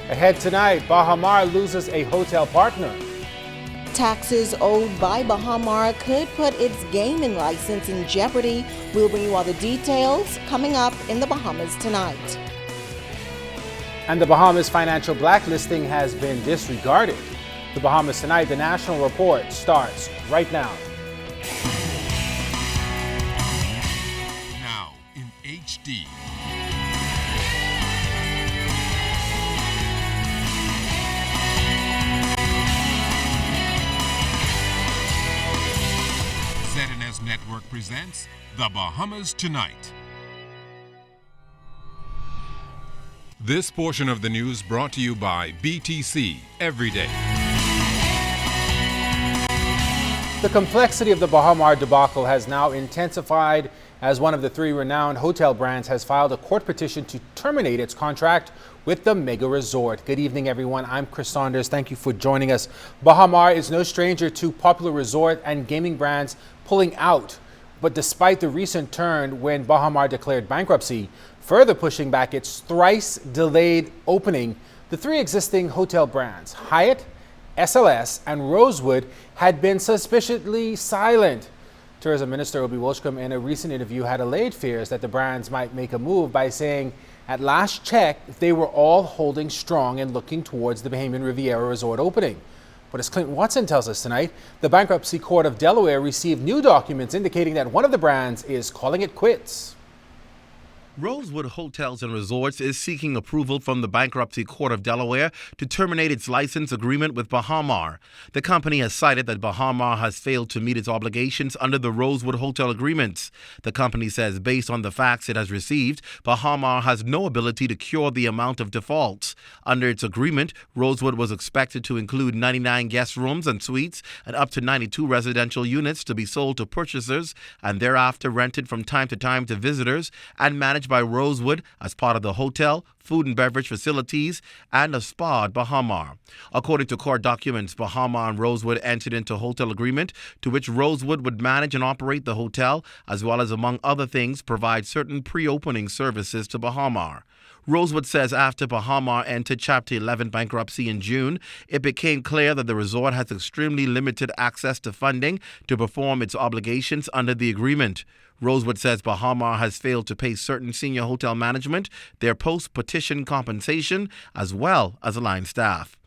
Ahead tonight, Baha Mar loses a hotel partner. Taxes owed by Baha Mar could put its gaming license in jeopardy. We'll bring you all the details coming up in the Bahamas tonight. And the Bahamas financial blacklisting has been disregarded. The Bahamas tonight, the national report starts right now. Now in HD. ZNS Network presents The Bahamas Tonight. This portion of the news brought to you by BTC Every Day. The complexity of the Baha Mar debacle has now intensified as one of the three renowned hotel brands has filed a court petition to terminate its contract with the mega resort. Good evening, everyone. I'm Chris Saunders. Thank you for joining us. Baha Mar is no stranger to popular resort and gaming brands pulling out. But despite the recent turn when Baha Mar declared bankruptcy, further pushing back its thrice delayed opening, the three existing hotel brands, Hyatt, SLS, and Rosewood, had been suspiciously silent. Tourism Minister Obi Wolshcombe in a recent interview had allayed fears that the brands might make a move by saying, at last check, they were all holding strong and looking towards the Bahamian Riviera Resort opening. But as Clint Watson tells us tonight, the Bankruptcy Court of Delaware received new documents indicating that one of the brands is calling it quits. Rosewood Hotels and Resorts is seeking approval from the Bankruptcy Court of Delaware to terminate its license agreement with Baha Mar. The company has cited that Baha Mar has failed to meet its obligations under the Rosewood Hotel agreements. The company says based on the facts it has received, Baha Mar has no ability to cure the amount of defaults. Under its agreement, Rosewood was expected to include 99 guest rooms and suites and up to 92 residential units to be sold to purchasers and thereafter rented from time to time to visitors and managed by Rosewood as part of the hotel, food and beverage facilities, and a spa at Baha Mar. According to court documents, Baha Mar and Rosewood entered into a hotel agreement to which Rosewood would manage and operate the hotel, as well as, among other things, provide certain pre-opening services to Baha Mar. Rosewood says after Baha Mar entered Chapter 11 bankruptcy in June, it became clear that the resort has extremely limited access to funding to perform its obligations under the agreement. Rosewood says Baha Mar has failed to pay certain senior hotel management their post-petition compensation as well as line staff.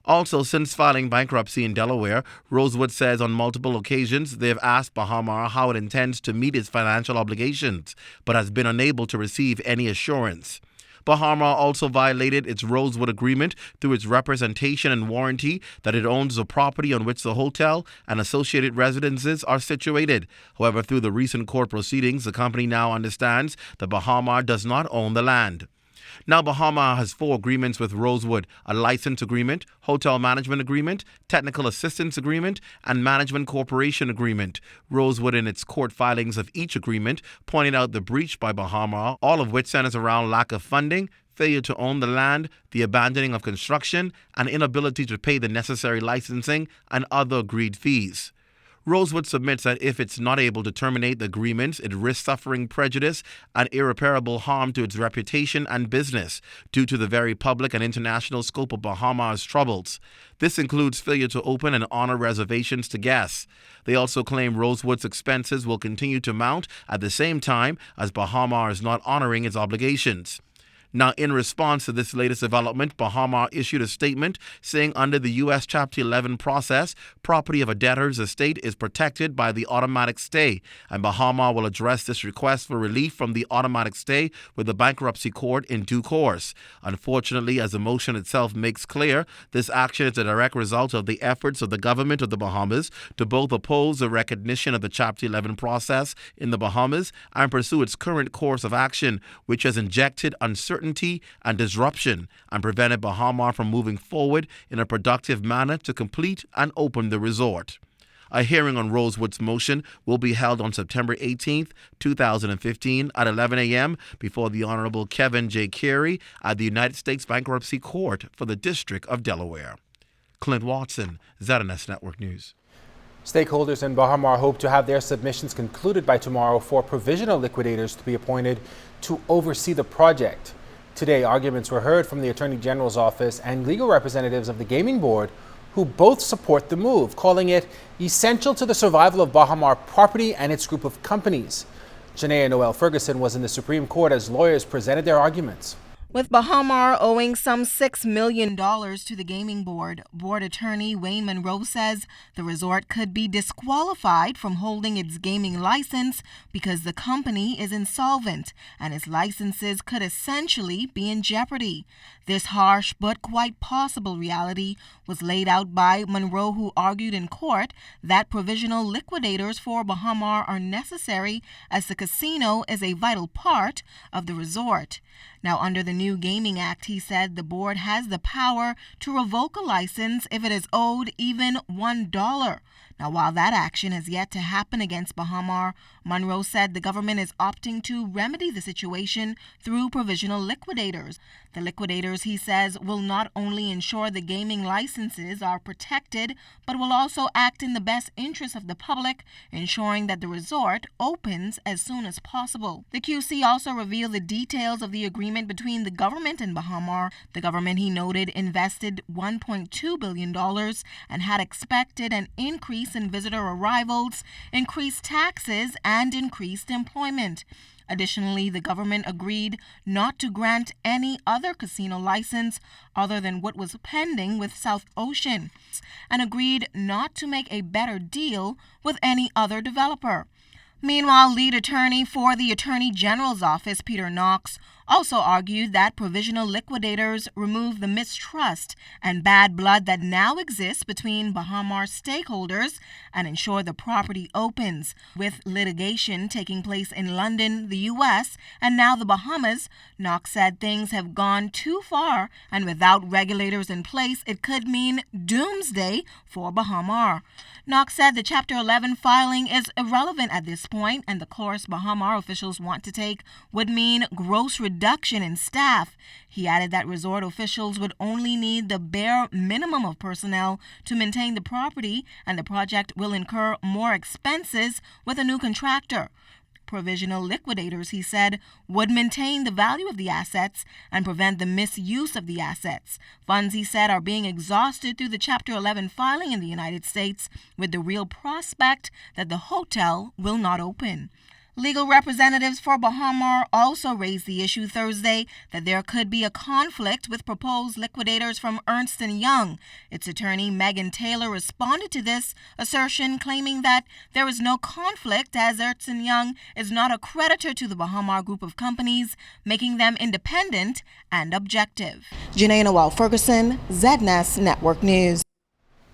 Also, since filing bankruptcy in Delaware, Rosewood says on multiple occasions they have asked Baha Mar how it intends to meet its financial obligations, but has been unable to receive any assurance. Baha Mar also violated its Rosewood agreement through its representation and warranty that it owns the property on which the hotel and associated residences are situated. However, through the recent court proceedings, the company now understands that Baha Mar does not own the land. Now, Baha Mar has 4 agreements with Rosewood: a license agreement, hotel management agreement, technical assistance agreement, and management corporation agreement. Rosewood, in its court filings of each agreement, pointed out the breach by Baha Mar, all of which centers around lack of funding, failure to own the land, the abandoning of construction, and inability to pay the necessary licensing and other agreed fees. Rosewood submits that if it's not able to terminate the agreements, it risks suffering prejudice and irreparable harm to its reputation and business due to the very public and international scope of Baha Mar's troubles. This includes failure to open and honor reservations to guests. They also claim Rosewood's expenses will continue to mount at the same time as Baha Mar is not honoring its obligations. Now, in response to this latest development, Baha Mar issued a statement saying under the U.S. Chapter 11 process, property of a debtor's estate is protected by the automatic stay, and Baha Mar will address this request for relief from the automatic stay with the bankruptcy court in due course. Unfortunately, as the motion itself makes clear, this action is a direct result of the efforts of the government of the Bahamas to both oppose the recognition of the Chapter 11 process in the Bahamas and pursue its current course of action, which has injected uncertainty and disruption and prevented Baha Mar from moving forward in a productive manner to complete and open the resort. A hearing on Rosewood's motion will be held on September 18, 2015 at 11 a.m. before the Honorable Kevin J. Carey at the United States Bankruptcy Court for the District of Delaware. Clint Watson, ZNS Network News. Stakeholders in Baha Mar hope to have their submissions concluded by tomorrow for provisional liquidators to be appointed to oversee the project. Today, arguments were heard from the Attorney General's office and legal representatives of the Gaming Board, who both support the move, calling it essential to the survival of Baha Mar property and its group of companies. Janaea Noel Ferguson was in the Supreme Court as lawyers presented their arguments. With Baha Mar owing some $6 million to the Gaming Board, board attorney Wayne Monroe says the resort could be disqualified from holding its gaming license because the company is insolvent and its licenses could essentially be in jeopardy. This harsh but quite possible reality was laid out by Monroe, who argued in court that provisional liquidators for Baha Mar are necessary as the casino is a vital part of the resort. Now, under the new Gaming Act, he said the board has the power to revoke a license if it is owed even $1. Now, while that action has yet to happen against Baha Mar, Monroe said the government is opting to remedy the situation through provisional liquidators. The liquidators, he says, will not only ensure the gaming licenses are protected, but will also act in the best interest of the public, ensuring that the resort opens as soon as possible. The QC also revealed the details of the agreement between the government and Baha Mar. The government, he noted, invested $1.2 billion and had expected an increase in visitor arrivals, increased taxes, and increased employment. Additionally, the government agreed not to grant any other casino license other than what was pending with South Ocean, and agreed not to make a better deal with any other developer. Meanwhile, lead attorney for the Attorney General's office, Peter Knox, also argued that provisional liquidators remove the mistrust and bad blood that now exists between Baha Mar stakeholders and ensure the property opens. With litigation taking place in London, the U.S., and now the Bahamas, Knox said things have gone too far, and without regulators in place, it could mean doomsday for Baha Mar. Knox said the Chapter 11 filing is irrelevant at this point, and the course Baha Mar officials want to take would mean gross reduction in staff. He added that resort officials would only need the bare minimum of personnel to maintain the property, and the project will incur more expenses with a new contractor. Provisional liquidators, he said, would maintain the value of the assets and prevent the misuse of the assets. Funds, he said, are being exhausted through the Chapter 11 filing in the United States, with the real prospect that the hotel will not open. Legal representatives for Baha Mar also raised the issue Thursday that there could be a conflict with proposed liquidators from Ernst & Young. Its attorney, Megan Taylor, responded to this assertion, claiming that there is no conflict as Ernst & Young is not a creditor to the Baha Mar group of companies, making them independent and objective. Janaea Noel Ferguson, ZNS Network News.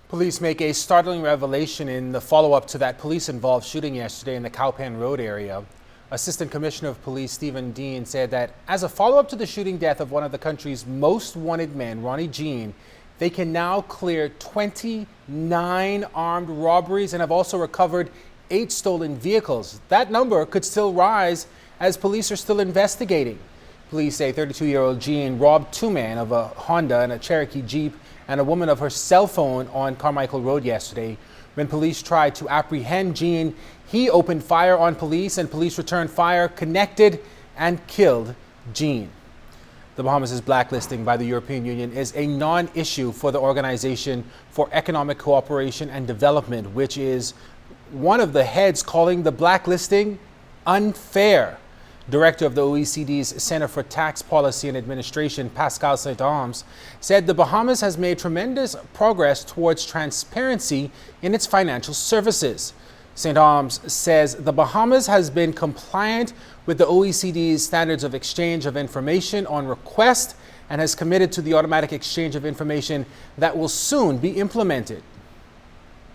Police make a startling revelation in the follow-up to that police-involved shooting yesterday in the Cowpan Road area. Assistant Commissioner of Police Stephen Dean said that as a follow-up to the shooting death of one of the country's most wanted men, Ronnie Jean, they can now clear 29 armed robberies and have also recovered 8 stolen vehicles. That number could still rise as police are still investigating. Police say 32-year-old Jean robbed 2 men of a Honda and a Cherokee Jeep and a woman of her cell phone on Carmichael Road yesterday. When police tried to apprehend Jean, he opened fire on police and police returned fire, connected and killed Jean. The Bahamas' blacklisting by the European Union is a non-issue for the Organization for Economic Cooperation and Development, which is one of the heads calling the blacklisting unfair. Director of the OECD's Center for Tax Policy and Administration, Pascal Saint-Armes, said the Bahamas has made tremendous progress towards transparency in its financial services. Saint-Armes says the Bahamas has been compliant with the OECD's standards of exchange of information on request and has committed to the automatic exchange of information that will soon be implemented.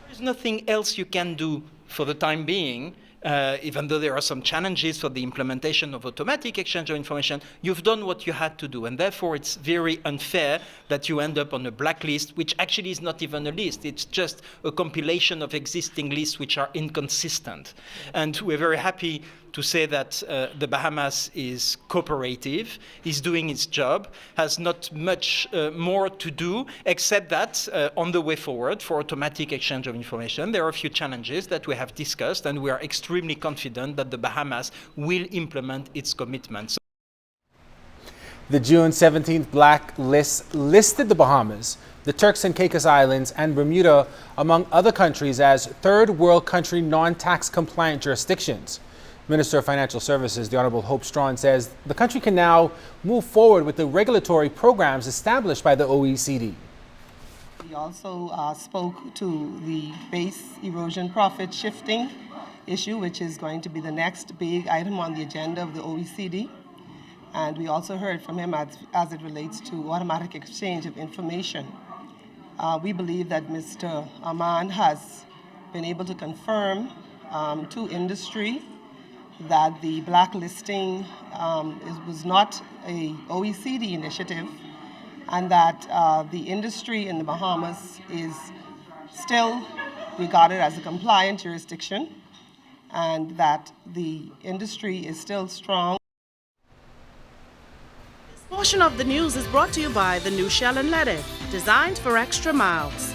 There's nothing else you can do for the time being. Even though there are some challenges for the implementation of automatic exchange of information, you've done what you had to do. And therefore, it's very unfair that you end up on a blacklist, which actually is not even a list. It's just a compilation of existing lists which are inconsistent. And we're very happy to say that the Bahamas is cooperative, is doing its job, has not much more to do, except that on the way forward for automatic exchange of information, there are a few challenges that we have discussed, and we are extremely confident that the Bahamas will implement its commitments. The June 17th blacklist listed the Bahamas, the Turks and Caicos Islands, and Bermuda, among other countries, as third world country non-tax compliant jurisdictions. Minister of Financial Services, the Honorable Hope Strawn, says the country can now move forward with the regulatory programs established by the OECD. We also spoke to the base erosion profit shifting issue, which is going to be the next big item on the agenda of the OECD. And we also heard from him as it relates to automatic exchange of information. We believe that Mr. Aman has been able to confirm to industry that the blacklisting was not a OECD initiative, and that the industry in the Bahamas is still regarded as a compliant jurisdiction, and that the industry is still strong. This portion of the news is brought to you by the new Shell and Letty, designed for extra miles.